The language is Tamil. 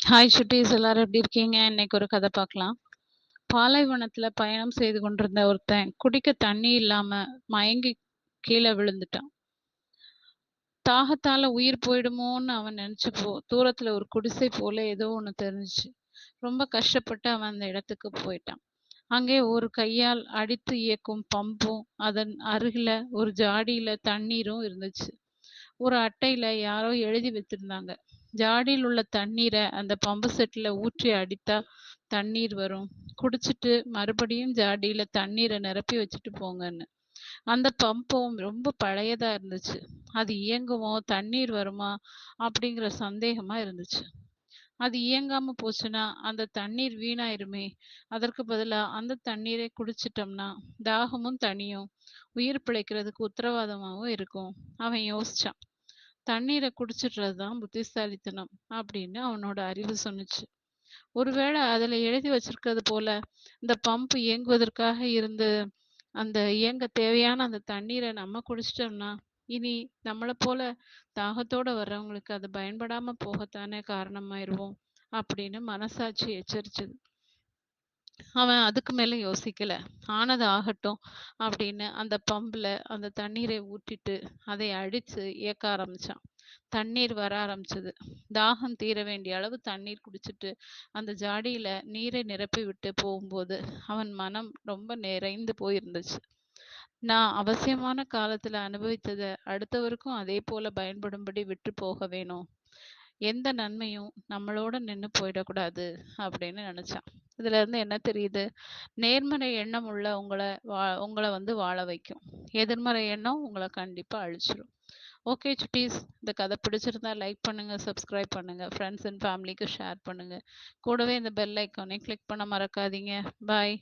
ஹாய் சுட்டீஸ் எல்லாரும் எப்படி இருக்கீங்க? இன்னைக்கு ஒரு கதை பார்க்கலாம். பாலைவனத்துல பயணம் செய்து கொண்டிருந்த ஒருத்தன் குடிக்க தண்ணி இல்லாம மயங்கி கீழே விழுந்துட்டான். தாகத்தால உயிர் போயிடுமோன்னு அவன் நினைச்சப்போ தூரத்துல ஒரு குடிசை போல ஏதோ ஒண்ணு தெரிஞ்சுச்சு. ரொம்ப கஷ்டப்பட்டு அவன் அந்த இடத்துக்கு போயிட்டான். அங்கே ஒரு கையால் அடித்து இயக்கும் பம்பும் அதன் அருகில ஒரு ஜாடியில தண்ணீரும் இருந்துச்சு. ஒரு அட்டையில யாரோ எழுதி வச்சிருந்தாங்க. ஜாடியில் உள்ள தண்ணீரை அந்த பம்பு செட்ல ஊற்றி அடித்தா தண்ணீர் வரும். குடிச்சிட்டு மறுபடியும் ஜாடியில தண்ணீரை நிரப்பி வச்சுட்டு போங்கன்னு. அந்த பம்பும் ரொம்ப பழையதா இருந்துச்சு. அது இயங்குமோ தண்ணீர் வருமா அப்படிங்கிற சந்தேகமா இருந்துச்சு. அது இயங்காம போச்சுன்னா அந்த தண்ணீர் வீணாயிருமே. அதற்கு பதிலா அந்த தண்ணீரை குடிச்சிட்டோம்னா தாகமும் தனியும், உயிர் பிழைக்கிறதுக்கு உத்தரவாதமாவும் இருக்கும். அவன் யோசிச்சான். தண்ணீரை குடிச்சிடுறது தான் புத்திசாலித்தனம் அப்படின்னு அவனோட அறிவு சொன்னுச்சு. ஒருவேளை அதுல எழுதி வச்சிருக்கிறது போல இந்த பம்ப் இயங்குவதற்காக இருந்து அந்த இயங்க தேவையான அந்த தண்ணீரை நம்ம குடிச்சிட்டோம்னா இனி நம்மளை போல தாகத்தோட வர்றவங்களுக்கு அது பயன்படாம போகத்தானே காரணமாயிருவோம் அப்படின்னு மனசாட்சி எச்சரிச்சது. அவன் அதுக்கு மேல யோசிக்கல. ஆனது ஆகட்டும் அப்படின்னு அந்த பம்புல அந்த தண்ணீரை ஊற்றிட்டு அதை அடிச்சு இயக்க ஆரம்பிச்சான். தண்ணீர் வர ஆரம்பிச்சது. தாகம் தீர வேண்டிய அளவு தண்ணீர் குடிச்சிட்டு அந்த ஜாடியில நீரை நிரப்பி விட்டு போகும்போது அவன் மனம் ரொம்ப நிறைந்து போயிருந்துச்சு. நான் அவசியமான காலத்துல அனுபவித்தத அடுத்தவருக்கும் அதே போல பயன்படும்படி விட்டு போக வேணும். எந்த நன்மையும் நம்மளோட நின்னு போயிடக்கூடாது அப்படின்னு நினைச்சான். இதுல இருந்து என்ன தெரியுது? நேர்மறை எண்ணம் உள்ள உங்கள வந்து வாழ வைக்கும். எதிர்மறை எண்ணம் உங்கள கண்டிப்பா அழிச்சிரும். ஓகே சுட்டீஸ், இந்த கதை பிடிச்சிருந்தா லைக் பண்ணுங்க, சப்ஸ்கிரைப் பண்ணுங்க, ஃப்ரெண்ட்ஸ் அண்ட் ஃபேமிலிக்கு ஷேர் பண்ணுங்க. கூடவே இந்த பெல் ஐக்கானை கிளிக் பண்ண மறக்காதீங்க. பாய்.